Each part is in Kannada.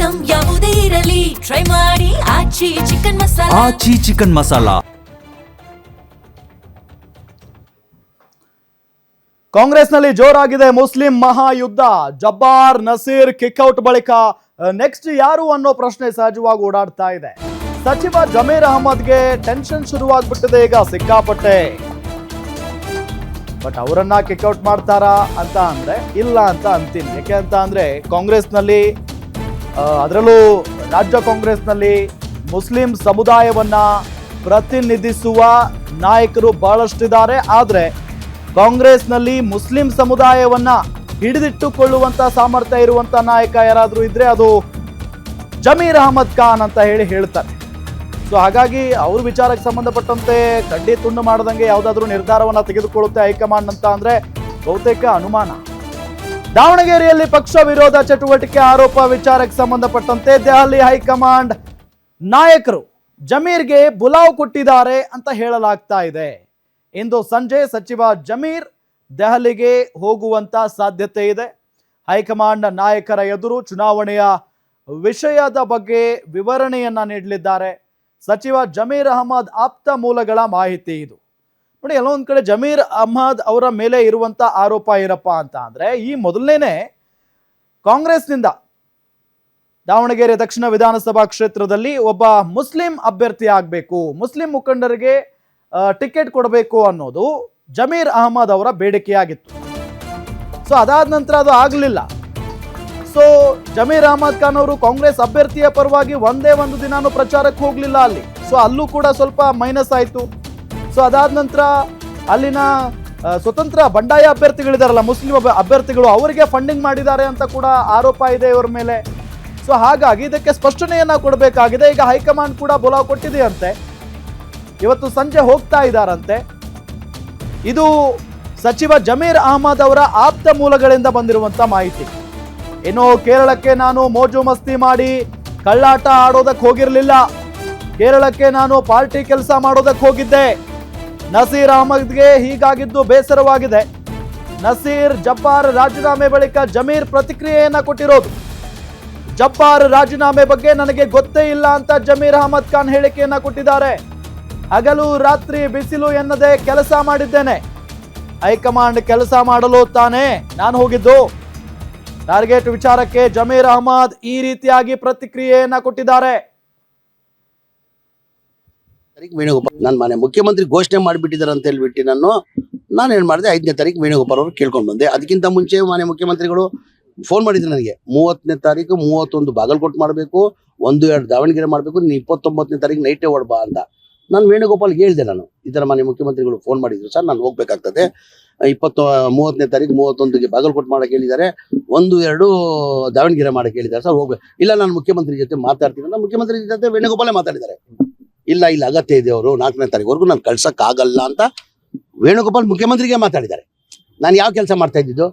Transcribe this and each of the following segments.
ಐಟಂ ಯಾವುದೇ ಇರಲಿ ಟ್ರೈ ಮಾಡಿ ಆಚಿ ಚಿಕನ್ ಮಸಾಲಾ. ಆಚಿ ಚಿಕನ್ ಮಸಾಲಾ. ಕಾಂಗ್ರೆಸ್ನಲ್ಲಿ ಜೋರಾಗಿದೆ ಮುಸ್ಲಿಂ ಮಹಾಯುದ್ಧ. ಜಬ್ಬಾರ್ ನಸೀರ್ ಕಿಕ್ಔಟ್ ಬಳಿಕ ನೆಕ್ಸ್ಟ್ ಯಾರು ಅನ್ನೋ ಪ್ರಶ್ನೆ ಸಹಜವಾಗಿ ಓಡಾಡ್ತಾ ಇದೆ. ಸಚಿವ ಜಮೀರ್ ಅಹಮದ್ಗೆ ಟೆನ್ಷನ್ ಶುರುವಾಗ್ಬಿಟ್ಟಿದೆ ಈಗ ಸಿಕ್ಕಾಪಟ್ಟೆ. ಬಟ್ ಅವರನ್ನ ಕಿಕ್ಔಟ್ ಮಾಡ್ತಾರಾ ಅಂತ ಅಂದ್ರೆ ಇಲ್ಲ ಅಂತ ಅಂತೀನಿ. ಯಾಕೆ ಅಂತ ಅಂದ್ರೆ ಕಾಂಗ್ರೆಸ್ನಲ್ಲಿ ಅದರಲ್ಲೂ ರಾಜ್ಯ ಕಾಂಗ್ರೆಸ್ನಲ್ಲಿ ಮುಸ್ಲಿಂ ಸಮುದಾಯವನ್ನ ಪ್ರತಿನಿಧಿಸುವ ನಾಯಕರು ಬಹಳಷ್ಟಿದ್ದಾರೆ. ಆದ್ರೆ ಕಾಂಗ್ರೆಸ್ನಲ್ಲಿ ಮುಸ್ಲಿಂ ಸಮುದಾಯವನ್ನ ಹಿಡಿದಿಟ್ಟುಕೊಳ್ಳುವಂತ ಸಾಮರ್ಥ್ಯ ಇರುವಂತ ನಾಯಕ ಯಾರಾದ್ರೂ ಇದ್ರೆ ಅದು ಜಮೀರ್ ಅಹಮದ್ ಖಾನ್ ಅಂತ ಹೇಳ್ತಾರೆ. ಸೊ ಹಾಗಾಗಿ ಅವ್ರ ವಿಚಾರಕ್ಕೆ ಸಂಬಂಧಪಟ್ಟಂತೆ ಕಡ್ಡಿ ತುಂಡು ಮಾಡದಂಗೆ ಯಾವುದಾದ್ರೂ ನಿರ್ಧಾರವನ್ನ ತೆಗೆದುಕೊಳ್ಳುತ್ತೆ ಹೈಕಮಾಂಡ್ ಅಂತ ಅಂದ್ರೆ ಬಹುತೇಕ ಅನುಮಾನ. ದಾವಣಗೆರೆಯಲ್ಲಿ ಪಕ್ಷ ವಿರೋಧ ಚಟುವಟಿಕೆ ಆರೋಪ ವಿಚಾರಕ್ಕೆ ಸಂಬಂಧಪಟ್ಟಂತೆ ದೆಹಲಿ ಹೈಕಮಾಂಡ್ ನಾಯಕರು ಜಮೀರ್ಗೆ ಬುಲಾವ್ ಕೊಟ್ಟಿದ್ದಾರೆ ಅಂತ ಹೇಳಲಾಗ್ತಾ ಇದೆ. ಇಂದು ಸಂಜೆ ಸಚಿವ ಜಮೀರ್ ದೆಹಲಿಗೆ ಹೋಗುವಂತ ಸಾಧ್ಯತೆ ಇದೆ. ಹೈಕಮಾಂಡ್ ನಾಯಕರ ಎದುರು ಚುನಾವಣೆಯ ವಿಷಯದ ಬಗ್ಗೆ ವಿವರಣೆಯನ್ನ ನೀಡಲಿದ್ದಾರೆ. ಸಚಿವ ಜಮೀರ್ ಅಹಮದ್ ಆಪ್ತ ಮೂಲಗಳ ಮಾಹಿತಿ ಇದು. ನೋಡಿ, ಎಲ್ಲೊಂದ್ ಕಡೆ ಜಮೀರ್ ಅಹಮದ್ ಅವರ ಮೇಲೆ ಇರುವಂತ ಆರೋಪ ಏನಪ್ಪಾ ಅಂತ ಅಂದ್ರೆ ಈ ಮೊದಲನೇ ಕಾಂಗ್ರೆಸ್ನಿಂದ ದಾವಣಗೆರೆ ದಕ್ಷಿಣ ವಿಧಾನಸಭಾ ಕ್ಷೇತ್ರದಲ್ಲಿ ಒಬ್ಬ ಮುಸ್ಲಿಂ ಅಭ್ಯರ್ಥಿ ಆಗಬೇಕು, ಮುಸ್ಲಿಂ ಮುಖಂಡರಿಗೆ ಟಿಕೆಟ್ ಕೊಡಬೇಕು ಅನ್ನೋದು ಜಮೀರ್ ಅಹಮದ್ ಅವರ ಬೇಡಿಕೆಯಾಗಿತ್ತು. ಸೊ ಅದಾದ ನಂತರ ಅದು ಆಗಲಿಲ್ಲ. ಸೊ ಜಮೀರ್ ಅಹಮದ್ ಖಾನ್ ಅವರು ಕಾಂಗ್ರೆಸ್ ಅಭ್ಯರ್ಥಿಯ ಪರವಾಗಿ ಒಂದೇ ಒಂದು ದಿನಾನು ಪ್ರಚಾರಕ್ಕೆ ಹೋಗ್ಲಿಲ್ಲ ಅಲ್ಲಿ. ಸೊ ಅಲ್ಲೂ ಕೂಡ ಸ್ವಲ್ಪ ಮೈನಸ್ ಆಯ್ತು. ಸೊ ಅದಾದ ನಂತರ ಅಲ್ಲಿನ ಸ್ವತಂತ್ರ ಬಂಡಾಯ ಅಭ್ಯರ್ಥಿಗಳಿದಾರಲ್ಲ ಮುಸ್ಲಿಂ ಅಭ್ಯರ್ಥಿಗಳು, ಅವರಿಗೆ ಫಂಡಿಂಗ್ ಮಾಡಿದ್ದಾರೆ ಅಂತ ಕೂಡ ಆರೋಪ ಇದೆ ಇವರ ಮೇಲೆ. ಸೊ ಹಾಗಾಗಿ ಇದಕ್ಕೆ ಸ್ಪಷ್ಟನೆಯನ್ನ ಕೊಡಬೇಕಾಗಿದೆ. ಈಗ ಹೈಕಮಾಂಡ್ ಕೂಡ ಬುಲಾವ್ ಕೊಟ್ಟಿದೆಯಂತೆ, ಇವತ್ತು ಸಂಜೆ ಹೋಗ್ತಾ ಇದ್ದಾರಂತೆ. ಇದು ಸಚಿವ ಜಮೀರ್ ಅಹಮದ್ ಅವರ ಆಪ್ತ ಮೂಲಗಳಿಂದ ಬಂದಿರುವಂತ ಮಾಹಿತಿ. ಇನ್ನು ಕೇರಳಕ್ಕೆ ನಾನು ಮೋಜು ಮಸ್ತಿ ಮಾಡಿ ಕಳ್ಳಾಟ ಆಡೋದಕ್ಕೆ ಹೋಗಿರಲಿಲ್ಲ, ಕೇರಳಕ್ಕೆ ನಾನು ಪಾರ್ಟಿ ಕೆಲಸ ಮಾಡೋದಕ್ಕೆ ಹೋಗಿದ್ದೆ. ನಸೀರ್ ಅಹಮದ್ಗೆ ಹೀಗಾಗಿದ್ದು ಬೇಸರವಾಗಿದೆ. ನಸೀರ್ ಜಬ್ಬಾರ್ ರಾಜೀನಾಮೆ ಬಳಿಕ ಜಮೀರ್ ಪ್ರತಿಕ್ರಿಯೆಯನ್ನ ಕೊಟ್ಟಿರೋದು. ಜಬ್ಬಾರ್ ರಾಜೀನಾಮೆ ಬಗ್ಗೆ ನನಗೆ ಗೊತ್ತೇ ಇಲ್ಲ ಅಂತ ಜಮೀರ್ ಅಹಮದ್ ಖಾನ್ ಹೇಳಿಕೆಯನ್ನ ಕೊಟ್ಟಿದ್ದಾರೆ. ಹಗಲು ರಾತ್ರಿ ಬಿಸಿಲು ಎನ್ನದೆ ಕೆಲಸ ಮಾಡಿದ್ದೇನೆ, ಹೈಕಮಾಂಡ್ ಕೆಲಸ ಮಾಡಲು ತಾನೇ ನಾನು ಹೋಗಿದ್ದು. ಟಾರ್ಗೆಟ್ ವಿಚಾರಕ್ಕೆ ಜಮೀರ್ ಅಹಮದ್ ಈ ರೀತಿಯಾಗಿ ಪ್ರತಿಕ್ರಿಯೆಯನ್ನ ಕೊಟ್ಟಿದ್ದಾರೆ. ವೇಣುಗೋಪಾಲ್ ನನ್ನ ಮನೆ ಮುಖ್ಯಮಂತ್ರಿ ಘೋಷಣೆ ಮಾಡಿಬಿಟ್ಟಿದ್ದಾರೆ ಅಂತ ಹೇಳ್ಬಿಟ್ಟು ನಾನೇನ್ ಮಾಡಿದೆ, 5ನೇ ತಾರೀಕು ವೇಣುಗೋಪಾಲ್ ಅವರು ಕೇಳ್ಕೊಂಡು ಬಂದೆ. ಅದಕ್ಕಿಂತ ಮುಂಚೆ ಮಾನ್ಯ ಮುಖ್ಯಮಂತ್ರಿಗಳು ಫೋನ್ ಮಾಡಿದ್ರು ನನಗೆ, 30ನೇ ತಾರೀಕು 31 ಬಾಗಲಕೋಟೆ ಮಾಡಬೇಕು, 1-2 ದಾವಣಗೆರೆ ಮಾಡಬೇಕು, ನೀನು 29ನೇ ತಾರೀಕು ನೈಟೇ ಹೊಡ್ಬಾ ಅಂತ. ನಾನು ವೇಣುಗೋಪಾಲ್ಗೆ ಹೇಳಿದೆ, ನಾನು ಈ ಥರ ಮಾನ್ಯ ಮುಖ್ಯಮಂತ್ರಿಗಳು ಫೋನ್ ಮಾಡಿದ್ರು ಸರ್, ನಾನು ಹೋಗ್ಬೇಕಾಗ್ತದೆ, 30ನೇ ತಾರೀಕು 31ಗೆ ಬಾಗಲಕೋಟೆ ಮಾಡಕ್ಕೆ ಹೇಳಿದ್ದಾರೆ, 1-2 ದಾವಣಗೆರೆ ಮಾಡಕ್ಕೆ ಹೇಳಿದ್ದಾರೆ ಸರ್, ಹೋಗ್ಬೇಕು. ಇಲ್ಲ, ನಾನು ಮುಖ್ಯಮಂತ್ರಿ ಜೊತೆ ಮಾತಾಡ್ತೀನಿ. ನಾನು ಮುಖ್ಯಮಂತ್ರಿ ಜೊತೆ ವೇಣುಗೋಪಾಲೇ ಮಾತಾಡಿದ್ದಾರೆ. ಇಲ್ಲ ಅಗತ್ಯ ಇದೆ, ಅವರು 4ನೇ ತಾರೀಕುವರೆಗೂ ನಾನು ಕಳ್ಸಕ್ಕಾಗಲ್ಲ ಅಂತ ವೇಣುಗೋಪಾಲ್ ಮುಖ್ಯಮಂತ್ರಿಗೆ ಮಾತಾಡಿದ್ದಾರೆ. ನಾನು ಯಾವ ಕೆಲಸ ಮಾಡ್ತಾ ಇದ್ದಿದ್ದು?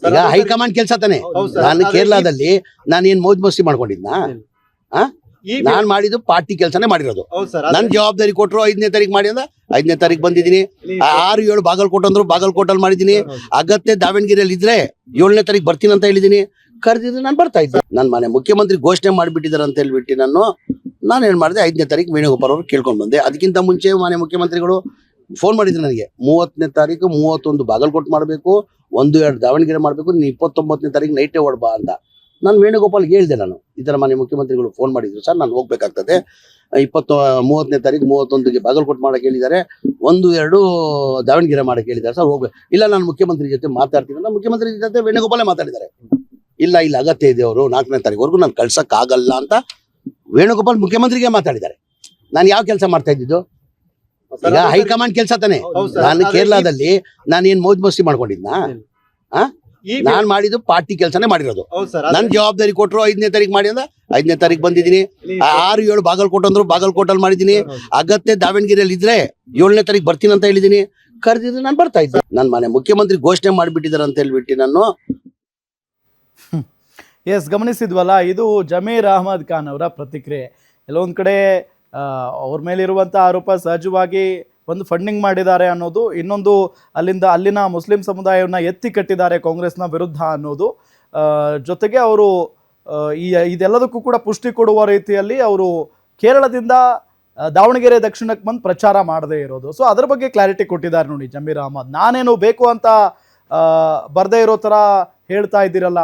ಈಗ ಹೈಕಮಾಂಡ್ ಕೆಲಸ ತಾನೆ. ನಾನು ಕೇರಳದಲ್ಲಿ ನಾನೇನ್ ಮೋಜ್ ಮಸ್ತಿ ಮಾಡ್ಕೊಂಡಿದ್ನಾ? ನಾನ್ ಮಾಡಿದ್ದು ಪಾರ್ಟಿ ಕೆಲಸನೇ ಮಾಡಿರೋದು. ನನ್ ಜವಾಬ್ದಾರಿ ಕೊಟ್ಟರು 5ನೇ ತಾರೀಕು ಮಾಡಿ ಅಂದ 5ನೇ ತಾರೀಕು ಬಂದಿದ್ದೀನಿ. 6-7 ಬಾಗಲಕೋಟೆ ಅಂದ್ರು ಬಾಗಲಕೋಟಲ್ಲಿ ಮಾಡಿದೀನಿ. ಅಗತ್ಯ ದಾವಣಗೆರೆಯಲ್ಲಿ ಇದ್ರೆ 7ನೇ ತಾರೀಕು ಬರ್ತೀನಿ ಅಂತ ಹೇಳಿದೀನಿ. ಕರೆದಿದ್ರೆ ನಾನು ಬರ್ತಾ ಇದ್ದೆ. ನನ್ನ ಮನೆ ಮುಖ್ಯಮಂತ್ರಿ ಘೋಷಣೆ ಮಾಡಿಬಿಟ್ಟಿದ್ದಾರೆ ಅಂತ ಹೇಳ್ಬಿಟ್ಟು ನಾನೇನ್ ಮಾಡಿದೆ, 5ನೇ ತಾರೀಕು ವೇಣುಗೋಪಾಲ್ ಅವರು ಕೇಳ್ಕೊಂಡು ಬಂದೆ. ಅದಕ್ಕಿಂತ ಮುಂಚೆ ಮಾನ್ಯ ಮುಖ್ಯಮಂತ್ರಿಗಳು ಫೋನ್ ಮಾಡಿದ್ರು ನನಗೆ, 30ನೇ ತಾರೀಕು 31 ಬಾಗಲಕೋಟೆ ಮಾಡಬೇಕು, 1-2 ದಾವಣಗೆರೆ ಮಾಡಬೇಕು, ನೀನು 29ನೇ ತಾರೀಕು ನೈಟೇ ಹೊಡ್ಬಾ ಅಂತ. ನಾನು ವೇಣುಗೋಪಾಲ್ಗೆ ಹೇಳಿದೆ, ನಾನು ಈ ಥರ ಮಾನ್ಯ ಮುಖ್ಯಮಂತ್ರಿಗಳು ಫೋನ್ ಮಾಡಿದ್ರು ಸರ್, ನಾನು ಹೋಗ್ಬೇಕಾಗ್ತದೆ, 30ನೇ ತಾರೀಕು 31ಗೆ ಬಾಗಲಕೋಟೆ ಮಾಡಕ್ಕೆ ಹೇಳಿದ್ದಾರೆ, 1-2 ದಾವಣಗೆರೆ ಮಾಡಕ್ಕೆ ಹೇಳಿದ್ದಾರೆ ಸರ್, ಹೋಗ್ಬೇಕು. ಇಲ್ಲ, ನಾನು ಮುಖ್ಯಮಂತ್ರಿ ಜೊತೆ ಮಾತಾಡ್ತೀನಿ. ನಾನು ಮುಖ್ಯಮಂತ್ರಿ ಜೊತೆ ವೇಣುಗೋಪಾಲೇ ಮಾತಾಡಿದ್ದಾರೆ. ಇಲ್ಲ ಅಗತ್ಯ ಇದೆ, ಅವರು 4ನೇ ತಾರೀಕುವರೆಗೂ ನಾನು ಕಳ್ಸಕ್ಕಾಗಲ್ಲ ಅಂತ ವೇಣುಗೋಪಾಲ್ ಮುಖ್ಯಮಂತ್ರಿಗೆ ಮಾತಾಡಿದ್ದಾರೆ. ನಾನು ಯಾವ ಕೆಲಸ ಮಾಡ್ತಾ ಇದ್ದಿದ್ದು? ಈಗ ಹೈಕಮಾಂಡ್ ಕೆಲಸ ತಾನೆ. ನಾನು ಕೇರಳದಲ್ಲಿ ನಾನೇನ್ ಮೋಜ್ ಮಸ್ತಿ ಮಾಡ್ಕೊಂಡಿದ್ನಾ? ನಾನ್ ಮಾಡಿದ್ದು ಪಾರ್ಟಿ ಕೆಲಸನೇ ಮಾಡಿರೋದು. ನನ್ ಜವಾಬ್ದಾರಿ ಕೊಟ್ಟರು 5ನೇ ತಾರೀಕು ಮಾಡಿ ಅಂದ 5ನೇ ತಾರೀಕು ಬಂದಿದ್ದೀನಿ. 6-7 ಬಾಗಲಕೋಟೆ ಅಂದ್ರು ಬಾಗಲಕೋಟಲ್ಲಿ ಮಾಡಿದೀನಿ. ಅಗತ್ಯ ದಾವಣಗೆರೆಯಲ್ಲಿ ಇದ್ರೆ 7ನೇ ತಾರೀಕು ಬರ್ತೀನಿ ಅಂತ ಹೇಳಿದೀನಿ. ಕರೆದಿದ್ರೆ ನಾನು ಬರ್ತಾ ಇದ್ದೆ. ನನ್ನ ಮನೆ ಮುಖ್ಯಮಂತ್ರಿ ಘೋಷಣೆ ಮಾಡಿಬಿಟ್ಟಿದ್ದಾರೆ ಅಂತ ಹೇಳ್ಬಿಟ್ಟು ಎಸ್, ಗಮನಿಸಿದ್ವಲ್ಲ, ಇದು ಜಮೀರ್ ಅಹಮದ್ ಖಾನ್ ಅವರ ಪ್ರತಿಕ್ರಿಯೆ. ಎಲ್ಲೊಂದು ಕಡೆ ಅವ್ರ ಮೇಲಿರುವಂಥ ಆರೋಪ ಸಹಜವಾಗಿ ಒಂದು ಫಂಡಿಂಗ್ ಮಾಡಿದ್ದಾರೆ ಅನ್ನೋದು, ಇನ್ನೊಂದು ಅಲ್ಲಿನ ಮುಸ್ಲಿಂ ಸಮುದಾಯವನ್ನು ಎತ್ತಿ ಕಟ್ಟಿದ್ದಾರೆ ಕಾಂಗ್ರೆಸ್ನ ವಿರುದ್ಧ ಅನ್ನೋದು, ಜೊತೆಗೆ ಅವರು ಇದೆಲ್ಲದಕ್ಕೂ ಕೂಡ ಪುಷ್ಟಿ ಕೊಡುವ ರೀತಿಯಲ್ಲಿ ಅವರು ಕೇರಳದಿಂದ ದಾವಣಗೆರೆ ದಕ್ಷಿಣಕ್ಕೆ ಬಂದು ಪ್ರಚಾರ ಮಾಡದೇ ಇರೋದು. ಸೊ ಅದ್ರ ಬಗ್ಗೆ ಕ್ಲಾರಿಟಿ ಕೊಟ್ಟಿದ್ದಾರೆ ನೋಡಿ ಜಮೀರ್ ಅಹಮದ್. ನಾನೇನು ಬೇಕು ಅಂತ ಬರದೇ ಇರೋ ಥರ ಹೇಳ್ತಾ ಇದ್ದೀರಲ್ಲ,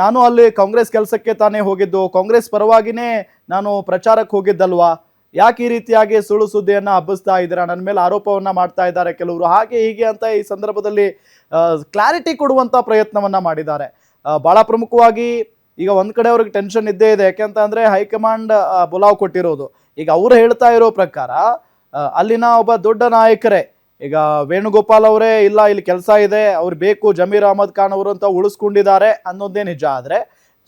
ನಾನು ಅಲ್ಲಿ ಕಾಂಗ್ರೆಸ್ ಕೆಲಸಕ್ಕೆ ತಾನೇ ಹೋಗಿದ್ದು, ಕಾಂಗ್ರೆಸ್ ಪರವಾಗಿನೇ ನಾನು ಪ್ರಚಾರಕ್ಕೆ ಹೋಗಿದ್ದಲ್ವಾ, ಯಾಕೆ ಈ ರೀತಿಯಾಗಿ ಸುಳ್ಳು ಸುದ್ದಿಯನ್ನು ಹಬ್ಬಿಸ್ತಾ ಇದ್ದೀರಾ, ನನ್ನ ಮೇಲೆ ಆರೋಪವನ್ನು ಮಾಡ್ತಾ ಇದ್ದಾರೆ ಕೆಲವರು, ಹಾಗೆ ಹೀಗೆ ಅಂತ ಈ ಸಂದರ್ಭದಲ್ಲಿ ಕ್ಲಾರಿಟಿ ಕೊಡುವಂಥ ಪ್ರಯತ್ನವನ್ನು ಮಾಡಿದ್ದಾರೆ. ಭಾಳ ಪ್ರಮುಖವಾಗಿ ಈಗ ಒಂದು ಕಡೆ ಅವ್ರಿಗೆ ಟೆನ್ಷನ್ ಇದ್ದೇ ಇದೆ, ಯಾಕೆಂತ ಅಂದರೆ ಹೈಕಮಾಂಡ್ ಬುಲಾವ್ ಕೊಟ್ಟಿರೋದು. ಈಗ ಅವ್ರು ಹೇಳ್ತಾ ಇರೋ ಪ್ರಕಾರ ಅಲ್ಲಿನ ಒಬ್ಬ ದೊಡ್ಡ ನಾಯಕರೇ, ಈಗ ವೇಣುಗೋಪಾಲ್ ಅವರೇ ಇಲ್ಲ ಇಲ್ಲಿ ಕೆಲಸ ಇದೆ, ಅವ್ರು ಬೇಕು ಜಮೀರ್ ಅಹಮದ್ ಖಾನ್ ಅವರು ಅಂತ ಉಳಿಸ್ಕೊಂಡಿದ್ದಾರೆ ಅನ್ನೋದೇ ನಿಜ. ಆದರೆ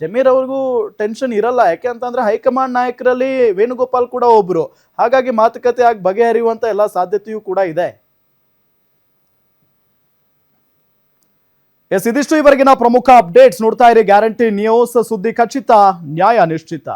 ಜಮೀರ್ ಅವ್ರಿಗೂ ಟೆನ್ಷನ್ ಇರಲ್ಲ, ಯಾಕೆ ಅಂತಂದ್ರೆ ಹೈಕಮಾಂಡ್ ನಾಯಕರಲ್ಲಿ ವೇಣುಗೋಪಾಲ್ ಕೂಡ ಒಬ್ರು. ಹಾಗಾಗಿ ಮಾತುಕತೆ ಆಗಿ ಬಗೆಹರಿಯುವಂತ ಎಲ್ಲ ಸಾಧ್ಯತೆಯೂ ಕೂಡ ಇದೆ. ಇದಿಷ್ಟು ಇವರೆಗಿನ ಪ್ರಮುಖ ಅಪ್ಡೇಟ್ಸ್. ನೋಡ್ತಾ ಇರಿ ಗ್ಯಾರಂಟಿ ನ್ಯೂಸ್, ಸುದ್ದಿ ಖಚಿತ, ನ್ಯಾಯ ನಿಶ್ಚಿತ.